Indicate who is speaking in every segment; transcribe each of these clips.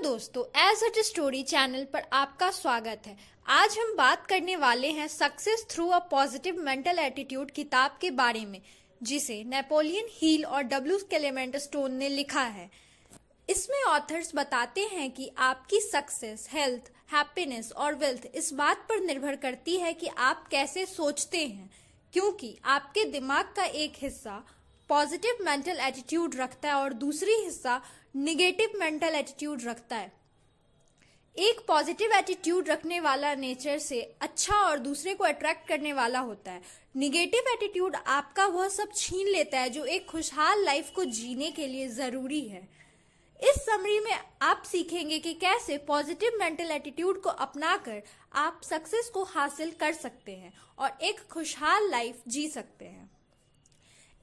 Speaker 1: दोस्तों, as a story channel पर आपका स्वागत है। आज हम बात करने वाले हैं success through a positive mental attitude किताब के बारे में, जिसे नेपोलियन हिल और डब्ल्यू क्लेमेंट स्टोन ने लिखा है। इसमें ऑथर्स बताते हैं कि आपकी सक्सेस, हेल्थ, हैप्पीनेस और वेल्थ इस बात पर निर्भर करती है कि आप कैसे सोचते हैं, क्योंकि आपके दिमाग का एक हिस्सा पॉजिटिव मेंटल एटीट्यूड रखता है और दूसरी हिस्सा निगेटिव मेंटल एटीट्यूड रखता है। एक पॉजिटिव एटीट्यूड रखने वाला नेचर से अच्छा और दूसरे को अट्रैक्ट करने वाला होता है। निगेटिव एटीट्यूड आपका वह सब छीन लेता है जो एक खुशहाल लाइफ को जीने के लिए जरूरी है। इस समरी में आप सीखेंगे कि कैसे पॉजिटिव मेंटल एटीट्यूड को अपनाकर आप सक्सेस को हासिल कर सकते हैं और एक खुशहाल लाइफ जी सकते हैं।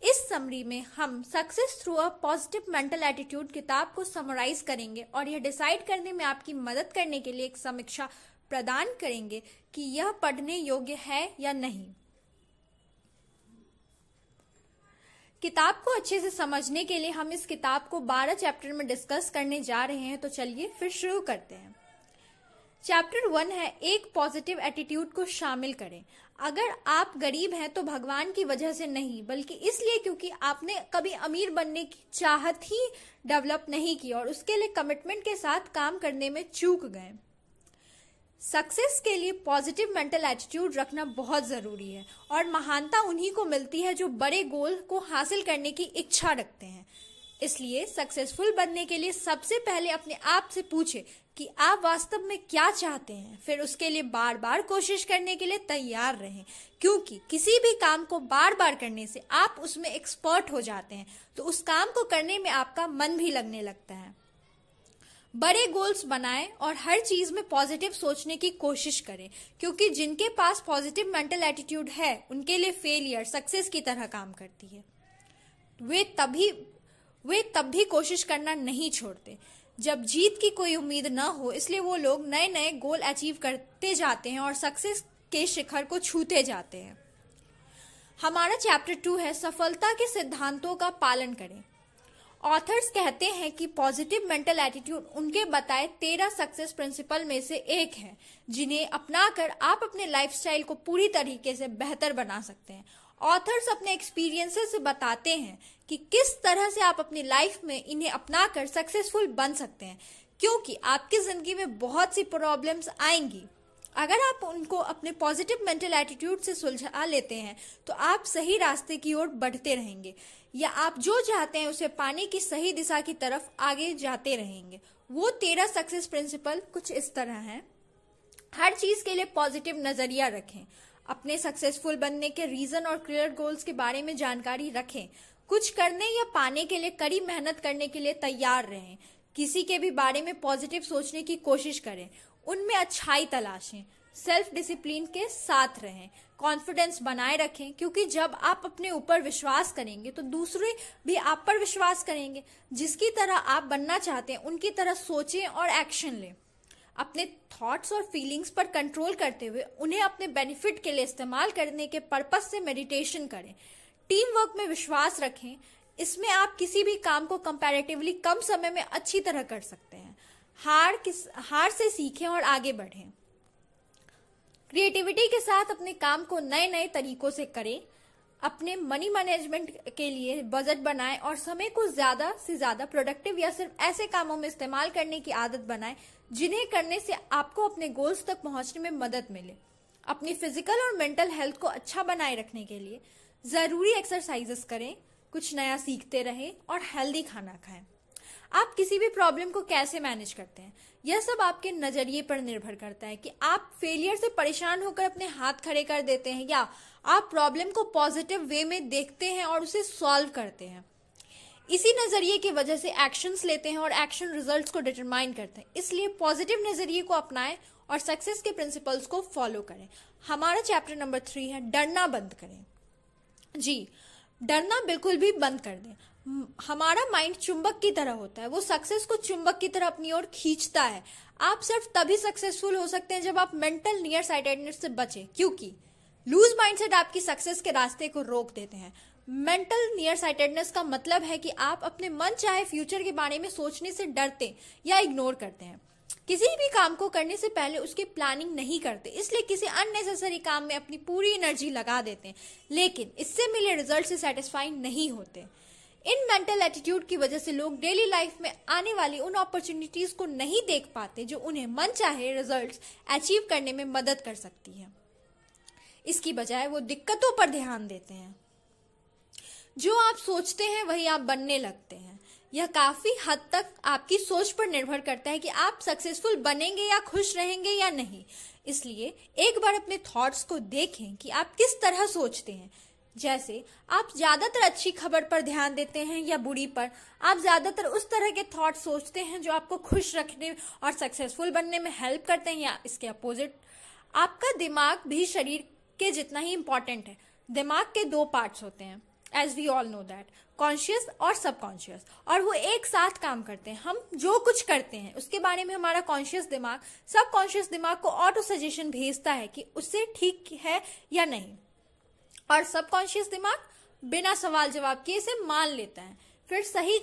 Speaker 1: इस समरी में हम success through a positive mental attitude किताब को समराइज करेंगे और यह डिसाइड करने में आपकी मदद करने के लिए एक समीक्षा प्रदान करेंगे कि यह पढ़ने योग्य है या नहीं। किताब को अच्छे से समझने के लिए हम इस किताब को 12 चैप्टर में डिस्कस करने जा रहे हैं, तो चलिए फिर शुरू करते हैं। चैप्टर 1 है, एक पॉजिटिव एटीट्यूड को शामिल करें। अगर आप गरीब हैं तो भगवान की वजह से नहीं, बल्कि इसलिए क्योंकि आपने कभी अमीर बनने की चाहत ही डेवलप नहीं की और उसके लिए कमिटमेंट के साथ काम करने में चूक गए। सक्सेस के लिए पॉजिटिव मेंटल एटीट्यूड रखना बहुत जरूरी है और महानता उन्हीं को मिलती है जो बड़े गोल को हासिल करने की इच्छा रखते हैं। इसलिए सक्सेसफुल बनने के लिए सबसे पहले अपने आप से पूछे कि आप वास्तव में क्या चाहते हैं, फिर उसके लिए बार बार कोशिश करने के लिए तैयार रहें, क्योंकि किसी भी काम को बार बार करने से आप उसमें एक्सपर्ट हो जाते हैं, तो उस काम को करने में आपका मन भी लगने लगता है। बड़े गोल्स बनाएं और हर चीज में पॉजिटिव सोचने की कोशिश करें, क्योंकि जिनके पास पॉजिटिव मेंटल एटीट्यूड है उनके लिए फेलियर सक्सेस की तरह काम करती है। वे तब भी कोशिश करना नहीं छोड़ते जब जीत की कोई उम्मीद न हो। इसलिए वो लोग नए नए गोल अचीव करते जाते हैं और सक्सेस के शिखर को छूते जाते हैं। हमारा चैप्टर 2 है, सफलता के सिद्धांतों का पालन करें। ऑथर्स कहते हैं कि पॉजिटिव मेंटल एटीट्यूड उनके बताए 13 सक्सेस प्रिंसिपल में से एक है, जिन्हें अपनाकर आप अपने लाइफस्टाइल को पूरी तरीके से बेहतर बना सकते हैं। ऑथर्स अपने एक्सपीरियंसेस से बताते हैं कि किस तरह से आप अपनी लाइफ में इन्हें अपनाकर सक्सेसफुल बन सकते हैं, क्योंकि आपकी जिंदगी में बहुत सी प्रॉब्लम्स आएंगी। अगर आप उनको अपने पॉजिटिव मेंटल एटीट्यूड से सुलझा लेते हैं तो आप सही रास्ते की ओर बढ़ते रहेंगे, या आप जो चाहते हैं उसे पाने की सही दिशा की तरफ आगे जाते रहेंगे। वो 13 सक्सेस प्रिंसिपल कुछ इस तरह हैं। हर चीज के लिए पॉजिटिव नजरिया रखें। अपने सक्सेसफुल बनने के रीजन और क्लियर गोल्स के बारे में जानकारी रखें। कुछ करने या पाने के लिए कड़ी मेहनत करने के लिए तैयार रहें। किसी के भी बारे में पॉजिटिव सोचने की कोशिश करें, उनमें अच्छाई तलाशें। सेल्फ डिसिप्लिन के साथ रहें। कॉन्फिडेंस बनाए रखें, क्योंकि जब आप अपने ऊपर विश्वास करेंगे तो दूसरे भी आप पर विश्वास करेंगे। जिसकी तरह आप बनना चाहते हैं उनकी तरह सोचें और एक्शन लें। अपने थॉट्स और फीलिंग्स पर कंट्रोल करते हुए उन्हें अपने बेनिफिट के लिए इस्तेमाल करने के पर्पस से मेडिटेशन करें। टीम वर्क में विश्वास रखें। इसमें आप किसी भी काम को कंपैरेटिवली कम समय में अच्छी तरह कर सकते हैं। हार से सीखें और आगे बढ़ें। क्रिएटिविटी के साथ अपने काम को नए नए तरीकों से करें। अपने मनी मैनेजमेंट के लिए बजट बनाएं और समय को ज्यादा से ज्यादा प्रोडक्टिव या सिर्फ ऐसे कामों में इस्तेमाल करने की आदत बनाएं जिन्हें करने से आपको अपने गोल्स तक पहुंचने में मदद मिले। अपनी फिजिकल और मेंटल हेल्थ को अच्छा बनाए रखने के लिए जरूरी एक्सरसाइजेस करें, कुछ नया सीखते रहें और हेल्दी खाना खाएं। आप किसी भी प्रॉब्लम को कैसे मैनेज करते हैं, यह सब आपके नजरिए पर निर्भर करता है कि आप फेलियर से परेशान होकर अपने हाथ खड़े कर देते हैं या आप प्रॉब्लम को पॉजिटिव वे में देखते हैं और उसे सॉल्व करते हैं। इसी नजरिए की वजह से एक्शंस लेते हैं और एक्शन रिजल्ट्स को डिटरमाइन करते हैं। इसलिए पॉजिटिव नजरिए को अपनाएं और सक्सेस के प्रिंसिपल्स को फॉलो करें। हमारा चैप्टर नंबर 3 है, डरना बंद करें। जी, डरना बिल्कुल भी बंद कर दें। हमारा माइंड चुंबक की तरह होता है, वो सक्सेस को चुंबक की तरह अपनी ओर खींचता है। आप सिर्फ तभी सक्सेसफुल हो सकते हैं जब आप मेंटल नियर साइटेडनेस से बचें, क्योंकि लूज माइंडसेट आपकी सक्सेस के रास्ते को रोक देते हैं। मेंटल नियर साइटेडनेस का मतलब है कि आप अपने मन चाहे फ्यूचर के बारे में सोचने से डरते या इग्नोर करते हैं। किसी भी काम को करने से पहले उसकी प्लानिंग नहीं करते, इसलिए किसी अननेसेसरी काम में अपनी पूरी एनर्जी लगा देते हैं, लेकिन इससे मिले रिजल्ट से सेटिस्फाई नहीं होते। इन मेंटल एटीट्यूड की वजह से लोग डेली लाइफ में आने वाली उन अपॉर्चुनिटीज को नहीं देख पाते जो उन्हें मन चाहे रिजल्ट्स अचीव करने में मदद कर सकती है। इसकी बजाय वो दिक्कतों पर ध्यान देते हैं। जो आप सोचते हैं वही आप बनने लगते हैं। यह काफी हद तक आपकी सोच पर निर्भर करता है कि आप सक्सेसफुल बनेंगे या खुश रहेंगे या नहीं। इसलिए एक बार अपने थॉट्स को देखें कि आप किस तरह सोचते हैं। जैसे आप ज्यादातर अच्छी खबर पर ध्यान देते हैं या बुरी पर। आप ज्यादातर उस तरह के थॉट सोचते हैं जो आपको खुश रखने और सक्सेसफुल बनने में हेल्प करते हैं, या इसके अपोजिट। आपका दिमाग भी शरीर के जितना ही इंपॉर्टेंट है। दिमाग के 2 पार्ट्स होते हैं, as we all know that, conscious और सबकॉन्शियस, और वो एक साथ काम करते हैं। हम जो कुछ करते हैं उसके बारे में हमारा कॉन्शियस दिमाग सबकॉन्शियस दिमाग को ऑटो सजेशन भेजता है कि उससे ठीक है या नहीं, और सबकॉन्शियस दिमाग बिना सवाल जवाब किए इसे मान लेता है। फिर सही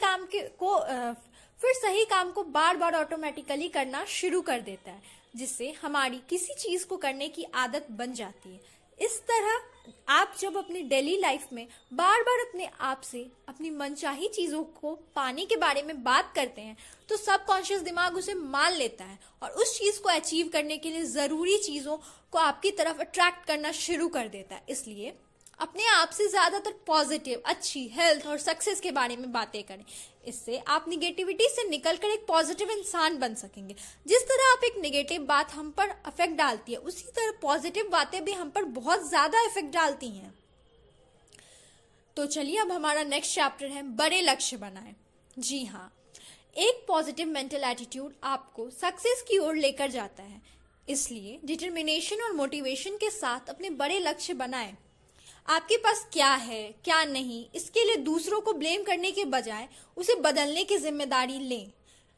Speaker 1: काम को बार बार ऑटोमेटिकली करना शुरू कर देता है, जिससे हमारी किसी चीज को करने की आदत बन जाती है। इस तरह आप जब अपनी डेली लाइफ में बार बार अपने आप से अपनी मनचाही चीजों को पाने के बारे में बात करते हैं तो सबकॉन्शियस दिमाग उसे मान लेता है और उस चीज को अचीव करने के लिए जरूरी चीजों को आपकी तरफ अट्रैक्ट करना शुरू कर देता है। इसलिए अपने आप से ज्यादातर पॉजिटिव, अच्छी हेल्थ और सक्सेस के बारे में बातें करें। इससे आप निगेटिविटी से निकलकर एक पॉजिटिव इंसान बन सकेंगे। जिस तरह आप एक नेगेटिव बात हम पर इफेक्ट डालती है, उसी तरह पॉजिटिव बातें भी हम पर बहुत ज्यादा इफेक्ट डालती हैं। तो चलिए अब हमारा नेक्स्ट चैप्टर है बड़े लक्ष्य बनाएं। जी हाँ, एक पॉजिटिव मेंटल एटीट्यूड आपको सक्सेस की ओर लेकर जाता है। इसलिए डिटर्मिनेशन और मोटिवेशन के साथ अपने बड़े लक्ष्य बनाएं। आपके पास क्या है क्या नहीं, इसके लिए दूसरों को ब्लेम करने के बजाय उसे बदलने की जिम्मेदारी लें।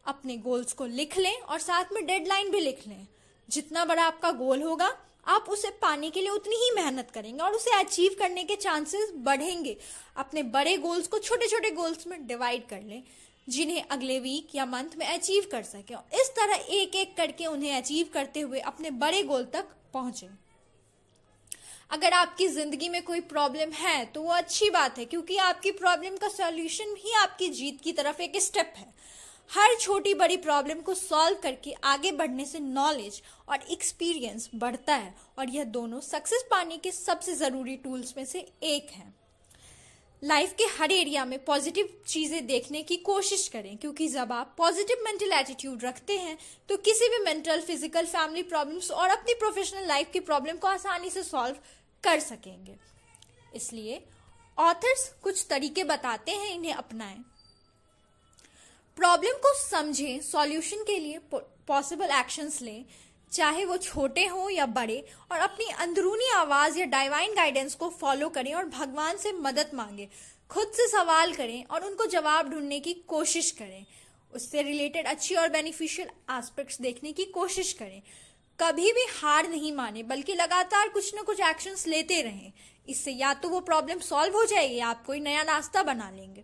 Speaker 1: अपने गोल्स को लिख लें और साथ में डेडलाइन भी लिख लें। जितना बड़ा आपका गोल होगा, आप उसे पाने के लिए उतनी ही मेहनत करेंगे और उसे अचीव करने के चांसेस बढ़ेंगे। अपने बड़े गोल्स को छोटे छोटे गोल्स में डिवाइड कर लें, जिन्हें अगले वीक या मंथ में अचीव कर सकें, और इस तरह एक एक करके उन्हें अचीव करते हुए अपने बड़े गोल तक पहुंचे। अगर आपकी जिंदगी में कोई प्रॉब्लम है तो वो अच्छी बात है, क्योंकि आपकी प्रॉब्लम का सॉल्यूशन ही आपकी जीत की तरफ एक स्टेप है। हर छोटी बड़ी प्रॉब्लम को सॉल्व करके आगे बढ़ने से नॉलेज और एक्सपीरियंस बढ़ता है, और यह दोनों सक्सेस पाने के सबसे जरूरी टूल्स में से एक है। लाइफ के हर एरिया में पॉजिटिव चीजें देखने की कोशिश करें, क्योंकि जब आप पॉजिटिव मेंटल एटीट्यूड रखते हैं तो किसी भी मेंटल, फिजिकल, फैमिली प्रॉब्लम्स और अपनी प्रोफेशनल लाइफ की प्रॉब्लम को आसानी से सॉल्व कर सकेंगे। इसलिए ऑथर्स कुछ तरीके बताते हैं, इन्हें अपनाएं। प्रॉब्लम को समझें, सॉल्यूशन के लिए पॉसिबल एक्शंस लें, चाहे वो छोटे हो या बड़े, और अपनी अंदरूनी आवाज या डिवाइन गाइडेंस को फॉलो करें और भगवान से मदद मांगे। खुद से सवाल करें और उनको जवाब ढूंढने की कोशिश करें। उससे रिलेटेड अच्छी और बेनिफिशियल एस्पेक्ट्स देखने की कोशिश करें। कभी भी हार नहीं माने, बल्कि लगातार कुछ न कुछ एक्शंस लेते रहें। इससे या तो वो प्रॉब्लम सॉल्व हो जाएगी या आप कोई नया रास्ता बना लेंगे।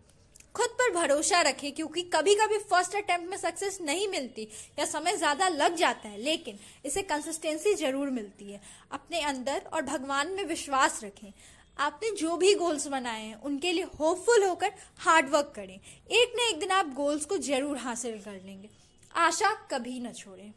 Speaker 1: खुद पर भरोसा रखें, क्योंकि कभी कभी फर्स्ट अटेम्प्ट में सक्सेस नहीं मिलती या समय ज्यादा लग जाता है, लेकिन इसे कंसिस्टेंसी जरूर मिलती है। अपने अंदर और भगवान में विश्वास रखें। आपने जो भी गोल्स बनाए हैं उनके लिए होपफुल होकर हार्ड वर्क करें। एक न एक दिन आप गोल्स को जरूर हासिल कर लेंगे। आशा कभी न छोड़ें।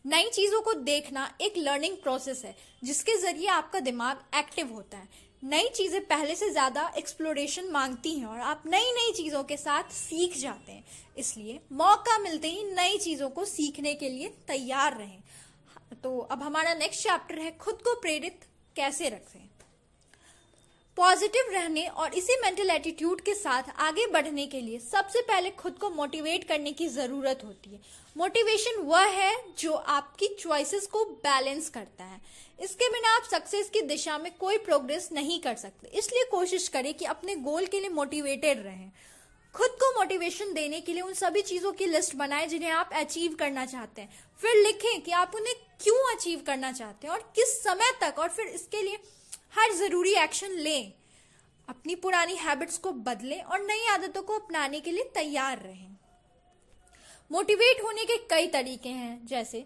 Speaker 1: नई चीजों को देखना एक लर्निंग प्रोसेस है, जिसके जरिए आपका दिमाग एक्टिव होता है। नई चीजें पहले से ज्यादा एक्सप्लोरेशन मांगती हैं और आप नई नई चीजों के साथ सीख जाते हैं। इसलिए मौका मिलते ही नई चीजों को सीखने के लिए तैयार रहें। तो अब हमारा नेक्स्ट चैप्टर है खुद को प्रेरित कैसे रखें। पॉजिटिव रहने और इसी मेंटल एटीट्यूड के साथ आगे बढ़ने के लिए सबसे पहले खुद को मोटिवेट करने की जरूरत होती है। मोटिवेशन वह है जो आपकी चॉइसेस को बैलेंस करता है। इसके बिना आप सक्सेस की दिशा में कोई प्रोग्रेस नहीं कर सकते। इसलिए कोशिश करें कि अपने गोल के लिए मोटिवेटेड रहें। खुद को मोटिवेशन देने के लिए उन सभी चीजों की लिस्ट बनाएं जिन्हें आप अचीव करना चाहते हैं। फिर लिखें कि आप उन्हें क्यों अचीव करना चाहते हैं और किस समय तक, और फिर इसके लिए हर जरूरी एक्शन लें। अपनी पुरानी हैबिट्स को बदलें और नई आदतों को अपनाने के लिए तैयार रहें। मोटिवेट होने के कई तरीके हैं, जैसे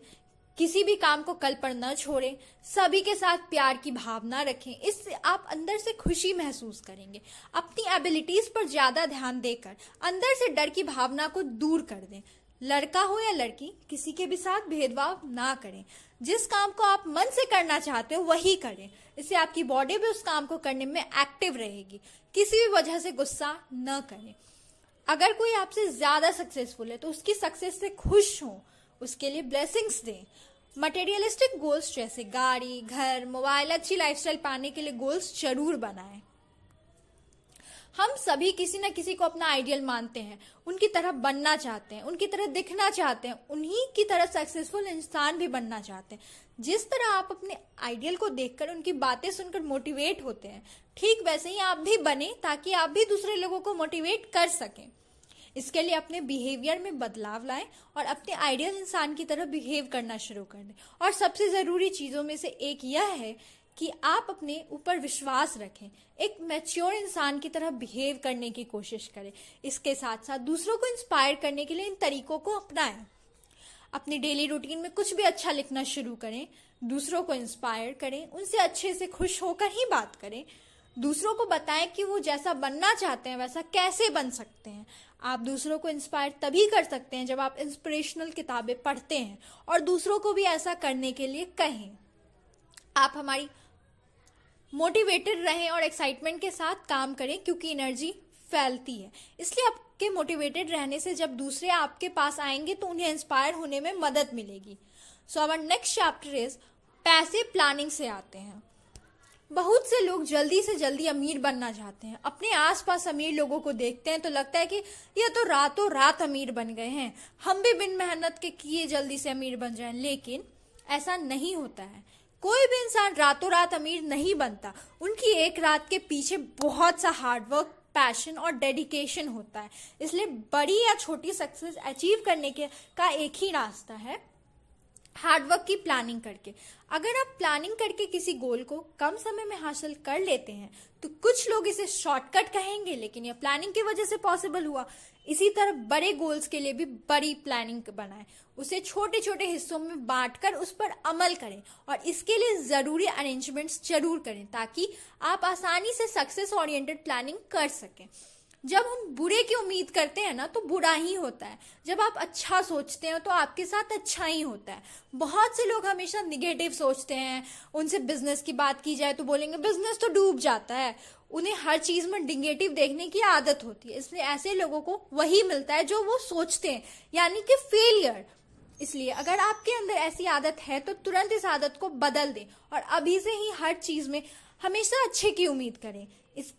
Speaker 1: किसी भी काम को कल पर न छोड़ें, सभी के साथ प्यार की भावना रखें, इससे आप अंदर से खुशी महसूस करेंगे। अपनी एबिलिटीज पर ज्यादा ध्यान देकर अंदर से डर की भावना को दूर कर दें। लड़का हो या लड़की, किसी के भी साथ भेदभाव ना करें। जिस काम को आप मन से करना चाहते हो वही करें, इससे आपकी बॉडी भी उस काम को करने में एक्टिव रहेगी। किसी भी वजह से गुस्सा न करें। अगर कोई आपसे ज्यादा सक्सेसफुल है तो उसकी सक्सेस से खुश हो, उसके लिए ब्लेसिंग्स दें। मटेरियलिस्टिक गोल्स जैसे गाड़ी, घर, मोबाइल, अच्छी लाइफस्टाइल पाने के लिए गोल्स जरूर बनाएं। हम सभी किसी न किसी को अपना आइडियल मानते हैं, उनकी तरह बनना चाहते हैं, उनकी तरह दिखना चाहते हैं, उन्हीं की तरह सक्सेसफुल इंसान भी बनना चाहते हैं। जिस तरह आप अपने आइडियल को देखकर उनकी बातें सुनकर मोटिवेट होते हैं, ठीक वैसे ही आप भी बने, ताकि आप भी दूसरे लोगों को मोटिवेट कर सकें। इसके लिए अपने बिहेवियर में बदलाव लाएं और अपने आइडियल इंसान की तरह बिहेव करना शुरू कर दें। और सबसे जरूरी चीजों में से एक यह है कि आप अपने ऊपर विश्वास रखें, एक मैच्योर इंसान की तरह बिहेव करने की कोशिश करें। इसके साथ साथ दूसरों को इंस्पायर करने के लिए इन तरीकों को अपनाएं। अपनी डेली रूटीन में कुछ भी अच्छा लिखना शुरू करें, दूसरों को इंस्पायर करें, उनसे अच्छे से खुश होकर ही बात करें। दूसरों को बताएं कि वो जैसा बनना चाहते हैं वैसा कैसे बन सकते हैं। आप दूसरों को इंस्पायर तभी कर सकते हैं जब आप इंस्पिरेशनल किताबें पढ़ते हैं और दूसरों को भी ऐसा करने के लिए कहें। आप हमारी मोटिवेटेड रहें और एक्साइटमेंट के साथ काम करें, क्योंकि एनर्जी फैलती है। इसलिए आपके मोटिवेटेड रहने से जब दूसरे आपके पास आएंगे तो उन्हें इंस्पायर होने में मदद मिलेगी। So our next chapter is पैसे प्लानिंग से आते हैं। बहुत से लोग जल्दी से जल्दी अमीर बनना चाहते हैं। अपने आसपास अमीर लोगों को देखते हैं तो लगता है कि ये तो रातों रात अमीर बन गए हैं, हम भी बिन मेहनत के किए जल्दी से अमीर बन जाएं। लेकिन ऐसा नहीं होता है। कोई भी इंसान रातों रात अमीर नहीं बनता। उनकी एक रात के पीछे बहुत सा हार्डवर्क, पैशन और डेडिकेशन होता है। इसलिए बड़ी या छोटी सक्सेस अचीव करने का एक ही रास्ता है, हार्डवर्क की प्लानिंग करके। अगर आप प्लानिंग करके किसी गोल को कम समय में हासिल कर लेते हैं तो कुछ लोग इसे शॉर्टकट कहेंगे, लेकिन यह प्लानिंग की वजह से पॉसिबल हुआ। इसी तरह बड़े गोल्स के लिए भी बड़ी प्लानिंग बनाएं, उसे छोटे छोटे हिस्सों में बांटकर उस पर अमल करें और इसके लिए जरूरी अरेंजमेंट्स जरूर करें, ताकि आप आसानी से सक्सेस ओरिएंटेड प्लानिंग कर सकें। जब हम बुरे की उम्मीद करते हैं ना तो बुरा ही होता है। जब आप अच्छा सोचते हैं तो आपके साथ अच्छा ही होता है। बहुत से लोग हमेशा निगेटिव सोचते हैं। उनसे बिजनेस की बात की जाए तो बोलेंगे बिजनेस तो डूब जाता है। उन्हें हर चीज में निगेटिव देखने की आदत होती है। इसलिए ऐसे लोगों को वही मिलता है जो वो सोचते हैं, यानी कि फेलियर। इसलिए अगर आपके अंदर ऐसी आदत है तो तुरंत इस आदत को बदल दें और अभी से ही हर चीज में हमेशा अच्छे की उम्मीद करें। इस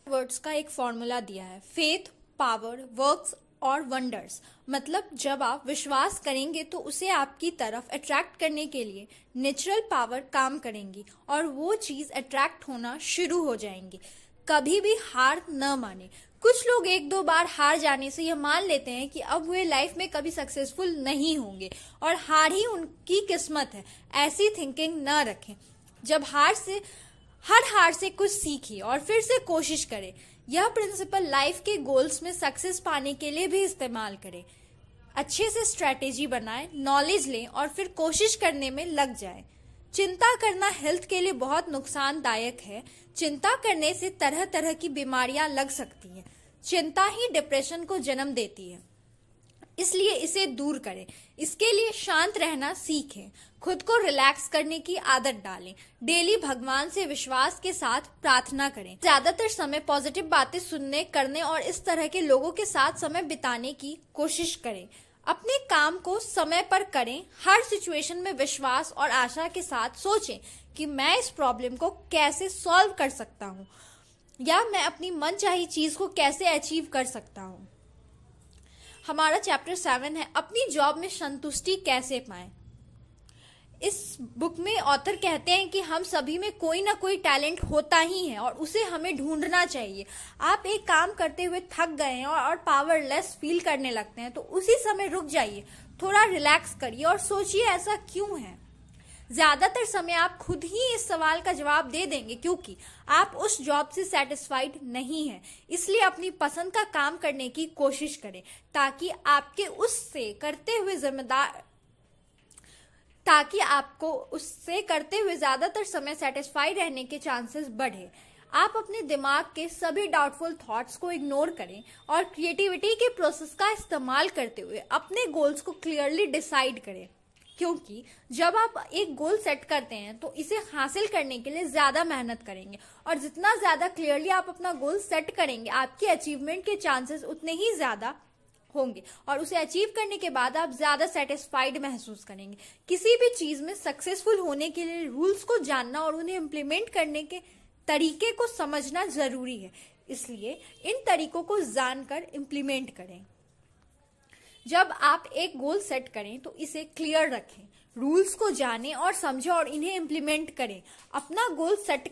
Speaker 1: वर्ड्स का एक फॉर्मूला दिया है, फेथ, पावर, वर्क्स और वंडर्स। मतलब जब आप विश्वास करेंगे तो उसे आपकी तरफ अट्रैक्ट करने के लिए नेचुरल पावर काम करेंगी और वो चीज अट्रैक्ट होना शुरू हो जाएंगी। कभी भी हार न माने। कुछ लोग एक दो बार हार जाने से यह मान लेते हैं कि अब वे लाइफ में कभी सक्सेसफुल नहीं होंगे और हार ही उनकी किस्मत है। ऐसी थिंकिंग न रखें। जब हर हार से कुछ सीखिए और फिर से कोशिश करें। यह प्रिंसिपल लाइफ के गोल्स में सक्सेस पाने के लिए भी इस्तेमाल करें। अच्छे से स्ट्रेटेजी बनाएं, नॉलेज लें और फिर कोशिश करने में लग जाएं। चिंता करना हेल्थ के लिए बहुत नुकसानदायक है। चिंता करने से तरह तरह की बीमारियां लग सकती हैं। चिंता ही डिप्रेशन को जन्म देती है, इसलिए इसे दूर करें। इसके लिए शांत रहना सीखें, खुद को रिलैक्स करने की आदत डालें, डेली भगवान से विश्वास के साथ प्रार्थना करें। ज्यादातर समय पॉजिटिव बातें सुनने, करने और इस तरह के लोगों के साथ समय बिताने की कोशिश करें। अपने काम को समय पर करें। हर सिचुएशन में विश्वास और आशा के साथ सोचें कि मैं इस प्रॉब्लम को कैसे सॉल्व कर सकता हूँ या मैं अपनी मनचाही चीज को कैसे अचीव कर सकता हूँ। हमारा चैप्टर 7 है, अपनी जॉब में संतुष्टि कैसे पाएं। इस बुक में ऑथर कहते हैं कि हम सभी में कोई ना कोई टैलेंट होता ही है और उसे हमें ढूंढना चाहिए। आप एक काम करते हुए थक गए हैं और पावरलेस फील करने लगते हैं तो उसी समय रुक जाइए, थोड़ा रिलैक्स करिए और सोचिए ऐसा क्यों है। ज्यादातर समय आप खुद ही इस सवाल का जवाब दे देंगे, क्योंकि आप उस जॉब से सेटिस्फाइड नहीं हैं। इसलिए अपनी पसंद का काम करने की कोशिश करें ताकि आपको उससे करते हुए ज्यादातर समय सेटिस्फाई रहने के चांसेस बढ़े। आप अपने दिमाग के सभी डाउटफुल थॉट्स को इग्नोर करें और क्रिएटिविटी के प्रोसेस का इस्तेमाल करते हुए अपने गोल्स को क्लियरली डिसाइड करें, क्योंकि जब आप एक गोल सेट करते हैं तो इसे हासिल करने के लिए ज्यादा मेहनत करेंगे, और जितना ज्यादा क्लियरली आप अपना गोल सेट करेंगे आपके अचीवमेंट के चांसेस उतने ही ज्यादा होंगे, और उसे अचीव करने के बाद आप ज्यादा सेटिस्फाइड महसूस करेंगे। किसी भी चीज में सक्सेसफुल होने के लिए रूल्स को जानना और उन्हें इम्प्लीमेंट करने के तरीके को समझना जरूरी है, इसलिए इन तरीकों को जानकर इम्प्लीमेंट करें। जब आप एक गोल सेट करें तो इसे क्लियर रखें, रूल्स को जानें और समझें और इन्हें इम्प्लीमेंट करें। अपना गोल सेट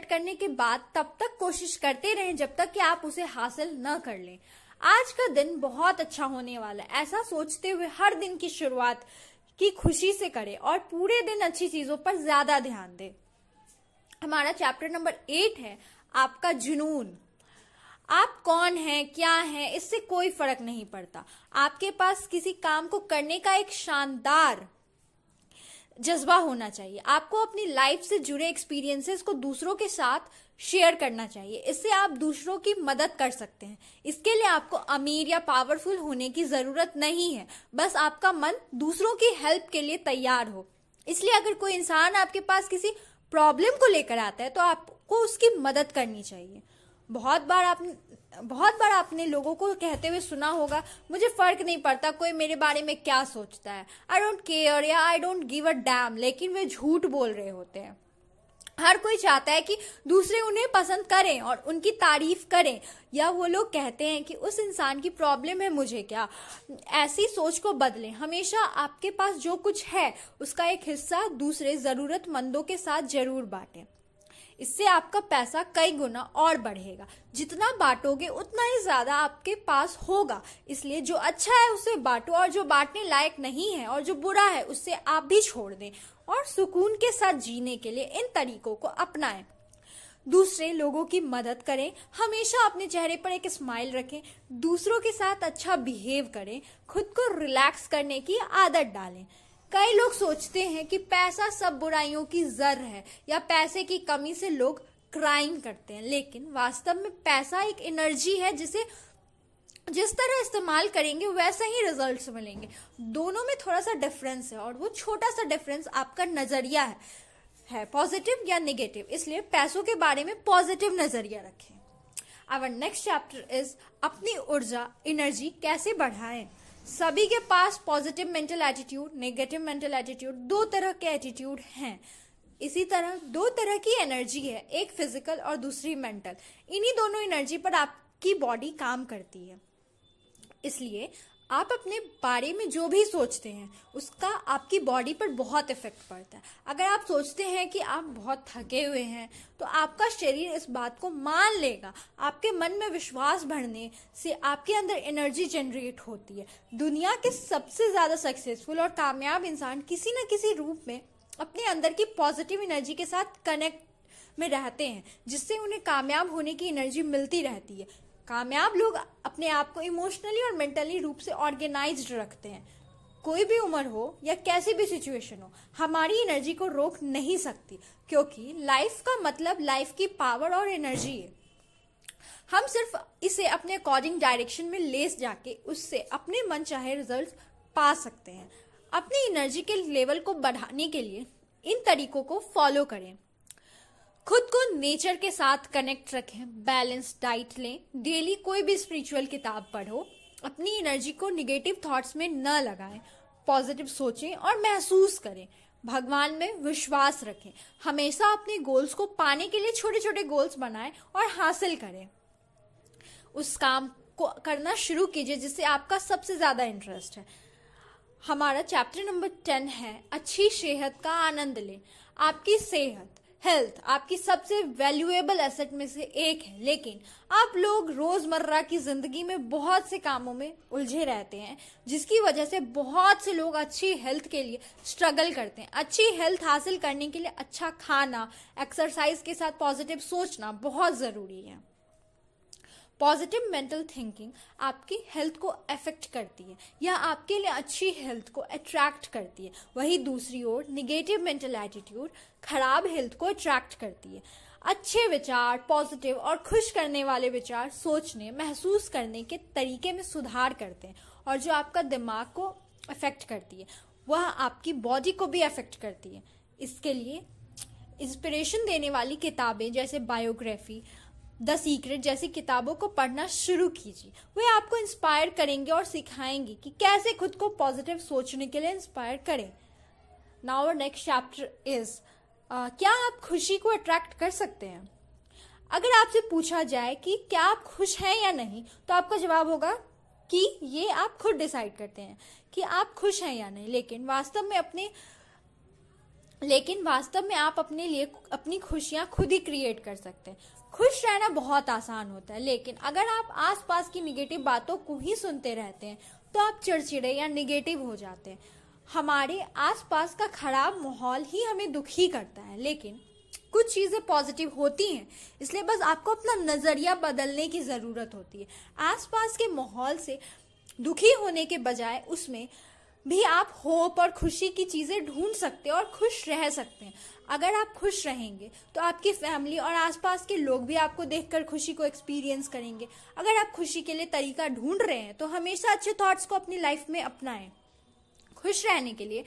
Speaker 1: करने के बाद तब तक कोशिश करते रहें जब तक कि आप उसे हासिल न कर लें। आज का दिन बहुत अच्छा होने वाला है, ऐसा सोचते हुए हर दिन की शुरुआत की खुशी से करें और पूरे दिन अच्छी चीजों पर ज्यादा ध्यान दें। हमारा चैप्टर नंबर 8 है आपका जुनून। आप कौन हैं, क्या हैं, इससे कोई फर्क नहीं पड़ता। आपके पास किसी काम को करने का एक शानदार जज्बा होना चाहिए। आपको अपनी लाइफ से जुड़े एक्सपीरियंसेस को दूसरों के साथ शेयर करना चाहिए, इससे आप दूसरों की मदद कर सकते हैं। इसके लिए आपको अमीर या पावरफुल होने की जरूरत नहीं है, बस आपका मन दूसरों की हेल्प के लिए तैयार हो। इसलिए अगर कोई इंसान आपके पास किसी प्रॉब्लम को लेकर आता है तो आपको उसकी मदद करनी चाहिए। बहुत बार आपने लोगों को कहते हुए सुना होगा, मुझे फर्क नहीं पड़ता कोई मेरे बारे में क्या सोचता है, आई डोंट केयर या I don't give a dam, लेकिन वे झूठ बोल रहे होते हैं। हर कोई चाहता है कि दूसरे उन्हें पसंद करें और उनकी तारीफ करें, या वो लोग कहते हैं कि उस इंसान की प्रॉब्लम है, मुझे क्या। ऐसी सोच को बदलें। हमेशा आपके पास जो कुछ है उसका एक हिस्सा दूसरे जरूरतमंदों के साथ जरूर बांटें। इससे आपका पैसा कई गुना और बढ़ेगा। जितना बांटोगे उतना ही ज्यादा आपके पास होगा। इसलिए जो अच्छा है उसे बांटो, और जो बांटने लायक नहीं है और जो बुरा है उससे आप भी छोड़ दें, और सुकून के साथ जीने के लिए इन तरीकों को अपनाएं। दूसरे लोगों की मदद करें, हमेशा अपने चेहरे पर एक स्माइल रखें, दूसरों के साथ अच्छा बिहेव करें, खुद को रिलैक्स करने की आदत डालें। कई लोग सोचते हैं कि पैसा सब बुराइयों की जड़ है या पैसे की कमी से लोग क्राइम करते हैं, लेकिन वास्तव में पैसा एक एनर्जी है जिसे जिस तरह इस्तेमाल करेंगे वैसे ही रिजल्ट्स मिलेंगे। दोनों में थोड़ा सा डिफरेंस है, और वो छोटा सा डिफरेंस आपका नजरिया है पॉजिटिव या नेगेटिव। इसलिए पैसों के बारे में पॉजिटिव नजरिया रखें। आवर नेक्स्ट चैप्टर इज अपनी ऊर्जा एनर्जी कैसे बढ़ाएं। सभी के पास positive mental attitude, negative mental attitude, दो तरह के एटीट्यूड हैं। इसी तरह दो तरह की एनर्जी है, एक फिजिकल और दूसरी मेंटल। इन्हीं दोनों एनर्जी पर आपकी बॉडी काम करती है। इसलिए आप अपने बारे में जो भी सोचते हैं उसका आपकी बॉडी पर बहुत इफेक्ट पड़ता है। अगर आप सोचते हैं कि आप बहुत थके हुए हैं तो आपका शरीर इस बात को मान लेगा। आपके मन में विश्वास बढ़ने से आपके अंदर एनर्जी जनरेट होती है। दुनिया के सबसे ज्यादा सक्सेसफुल और कामयाब इंसान किसी न किसी रूप में अपने अंदर की पॉजिटिव एनर्जी के साथ कनेक्ट में रहते हैं, जिससे उन्हें कामयाब होने की एनर्जी मिलती रहती है। कामयाब लोग अपने आप को इमोशनली और मेंटली रूप से ऑर्गेनाइज्ड रखते हैं। कोई भी उम्र हो या कैसी भी सिचुएशन हो, हमारी एनर्जी को रोक नहीं सकती, क्योंकि लाइफ का मतलब लाइफ की पावर और एनर्जी है। हम सिर्फ इसे अपने अकॉर्डिंग डायरेक्शन में ले जाके उससे अपने मन चाहे रिजल्ट पा सकते हैं। अपनी एनर्जी के लेवल को बढ़ाने के लिए इन तरीकों को फॉलो करें। खुद को नेचर के साथ कनेक्ट रखें, बैलेंस डाइट लें, डेली कोई भी स्पिरिचुअल किताब पढ़ो, अपनी एनर्जी को निगेटिव थॉट्स में न लगाएं, पॉजिटिव सोचें और महसूस करें, भगवान में विश्वास रखें। हमेशा अपने गोल्स को पाने के लिए छोटे छोटे गोल्स बनाएं और हासिल करें। उस काम को करना शुरू कीजिए जिससे आपका सबसे ज्यादा इंटरेस्ट है। हमारा चैप्टर नंबर 10 है अच्छी सेहत का आनंद लें। आपकी सेहत हेल्थ आपकी सबसे वैल्यूएबल एसेट में से एक है, लेकिन आप लोग रोजमर्रा की जिंदगी में बहुत से कामों में उलझे रहते हैं, जिसकी वजह से बहुत से लोग अच्छी हेल्थ के लिए स्ट्रगल करते हैं। अच्छी हेल्थ हासिल करने के लिए अच्छा खाना, एक्सरसाइज के साथ पॉजिटिव सोचना बहुत जरूरी है। पॉजिटिव मेंटल थिंकिंग आपकी हेल्थ को अफेक्ट करती है या आपके लिए अच्छी हेल्थ को अट्रैक्ट करती है। वहीं दूसरी ओर निगेटिव मेंटल एटीट्यूड खराब हेल्थ को अट्रैक्ट करती है। अच्छे विचार, पॉजिटिव और खुश करने वाले विचार सोचने, महसूस करने के तरीके में सुधार करते हैं, और जो आपका दिमाग को अफेक्ट करती है वह आपकी बॉडी को भी अफेक्ट करती है। इसके लिए इंस्पिरेशन देने वाली किताबें जैसे बायोग्राफी, द सीक्रेट जैसी किताबों को पढ़ना शुरू कीजिए। वे आपको इंस्पायर करेंगे और सिखाएंगे कि कैसे खुद को पॉजिटिव सोचने के लिए इंस्पायर करें। Now our next chapter is क्या आप खुशी को अट्रैक्ट कर सकते हैं? अगर आपसे पूछा जाए कि क्या आप खुश हैं या नहीं, तो आपका जवाब होगा कि ये आप खुद डिसाइड करते हैं कि आप खुश हैं या नहीं। लेकिन वास्तव में आप अपने लिए अपनी खुशियां खुद ही क्रिएट कर सकते हैं। खुश रहना बहुत आसान होता है, लेकिन अगर आप आसपास की निगेटिव बातों को ही सुनते रहते हैं तो आप चिड़चिड़े या निगेटिव हो जाते हैं। हमारे आसपास का खराब माहौल ही हमें दुखी करता है, लेकिन कुछ चीजें पॉजिटिव होती हैं, इसलिए बस आपको अपना नजरिया बदलने की जरूरत होती है। आसपास के माहौल से दुखी होने के बजाय उसमें भी आप होप और खुशी की चीजें ढूंढ सकते हैं और खुश रह सकते हैं। अगर आप खुश रहेंगे तो आपकी फैमिली और आसपास के लोग भी आपको देखकर खुशी को एक्सपीरियंस करेंगे। अगर आप खुशी के लिए तरीका ढूंढ रहे हैं तो हमेशा अच्छे थॉट्स को अपनी लाइफ में अपनाएं। खुश रहने के लिए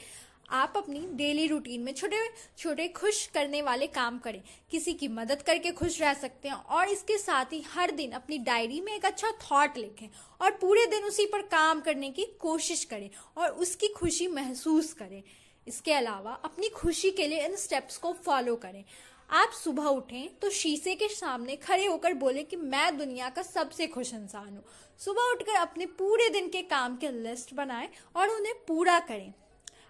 Speaker 1: आप अपनी डेली रूटीन में छोटे छोटे खुश करने वाले काम करें। किसी की मदद करके खुश रह सकते हैं, और इसके साथ ही हर दिन अपनी डायरी में एक अच्छा थॉट लिखें और पूरे दिन उसी पर काम करने की कोशिश करें और उसकी खुशी महसूस करें। इसके अलावा अपनी खुशी के लिए इन स्टेप्स को फॉलो करें। आप सुबह उठें तो शीशे के सामने खड़े होकर बोलें कि मैं दुनिया का सबसे खुश इंसान हूँ। सुबह उठकर अपने पूरे दिन के काम के लिस्ट बनाएं और उन्हें पूरा करें।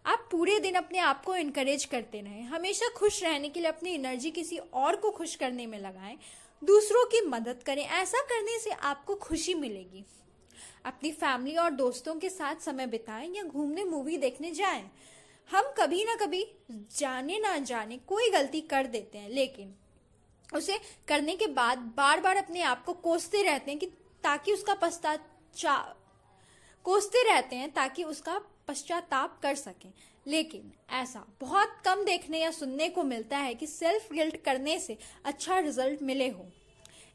Speaker 1: आप पूरे दिन अपने आप को इनकरेज करते रहें। हमेशा खुश रहने के लिए अपनी एनर्जी किसी और को खुश करने में लगाएं। दूसरों की मदद करें, ऐसा करने से आपको खुशी मिलेगी। अपनी फैमिली और दोस्तों के साथ समय बिताएं या घूमने, मूवी देखने जाएं। हम कभी ना कभी जाने ना जाने कोई गलती कर देते हैं, लेकिन उसे करने के बाद बार बार अपने आप को कोसते रहते हैं ताकि उसका पश्चाताप कर सकें। लेकिन ऐसा बहुत कम देखने या सुनने को मिलता है कि सेल्फ गिल्ट करने से अच्छा रिजल्ट मिले हो।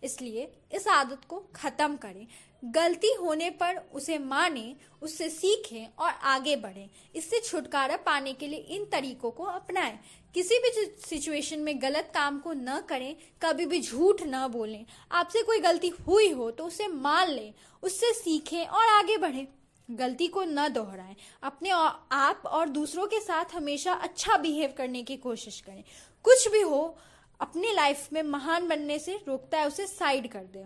Speaker 1: इसलिए इस आदत को खत्म करें। गलती होने पर उसे मानें, उससे सीखें और आगे बढ़ें। इससे छुटकारा पाने के लिए इन तरीकों को अपनाएं। किसी भी सिचुएशन में गलत काम को न करें, कभी भी झूठ न बोलें। आपसे कोई गलती हुई हो तो उसे मान लें, उससे सीखें और आगे बढ़ें। गलती को न दोहराएं। अपने आप और दूसरों के साथ हमेशा अच्छा बिहेव करने की कोशिश करें। कुछ भी हो अपनी लाइफ में महान बनने से रोकता है, उसे साइड कर दें।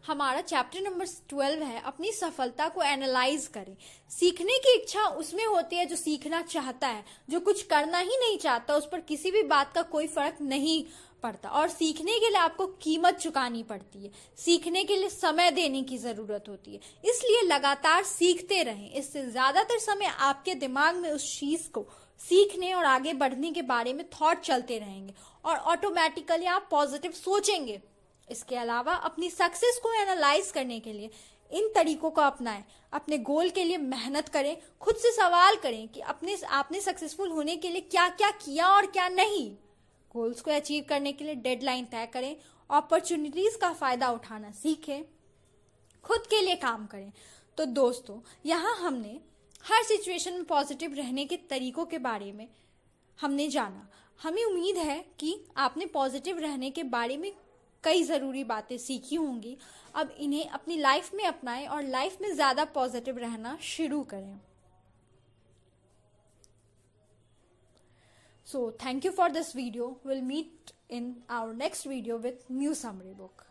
Speaker 1: हमारा चैप्टर नंबर 12 है, अपनी सफलता को एनालाइज करें। सीखने की इच्छा उसमें होती है जो सीखना चाहता है। जो कुछ करना ही नहीं चाहता उस पर किसी भी बात का कोई फर्क नहीं पड़ता, और सीखने के लिए आपको कीमत चुकानी पड़ती है। सीखने के लिए समय देने की जरूरत होती है, इसलिए लगातार सीखते रहें। इससे ज्यादातर समय आपके दिमाग में उस चीज को सीखने और आगे बढ़ने के बारे में थॉट चलते रहेंगे और ऑटोमेटिकली आप पॉजिटिव सोचेंगे। इसके अलावा अपनी सक्सेस को एनालाइज करने के लिए इन तरीकों को अपनाएं। अपने गोल के लिए मेहनत करें। खुद से सवाल करें कि आपने सक्सेसफुल होने के लिए क्या क्या किया और क्या नहीं। गोल्स को अचीव करने के लिए डेडलाइन तय करें। अपॉर्चुनिटीज का फायदा उठाना सीखें। खुद के लिए काम करें। तो दोस्तों, यहाँ हमने हर सिचुएशन में पॉजिटिव रहने के तरीकों के बारे में हमने जाना। हमें उम्मीद है कि आपने पॉजिटिव रहने के बारे में कई ज़रूरी बातें सीखी होंगी। अब इन्हें अपनी लाइफ में अपनाएं और लाइफ में ज़्यादा पॉजिटिव रहना शुरू करें। So thank you for this video. We'll meet in our next video with new summary book.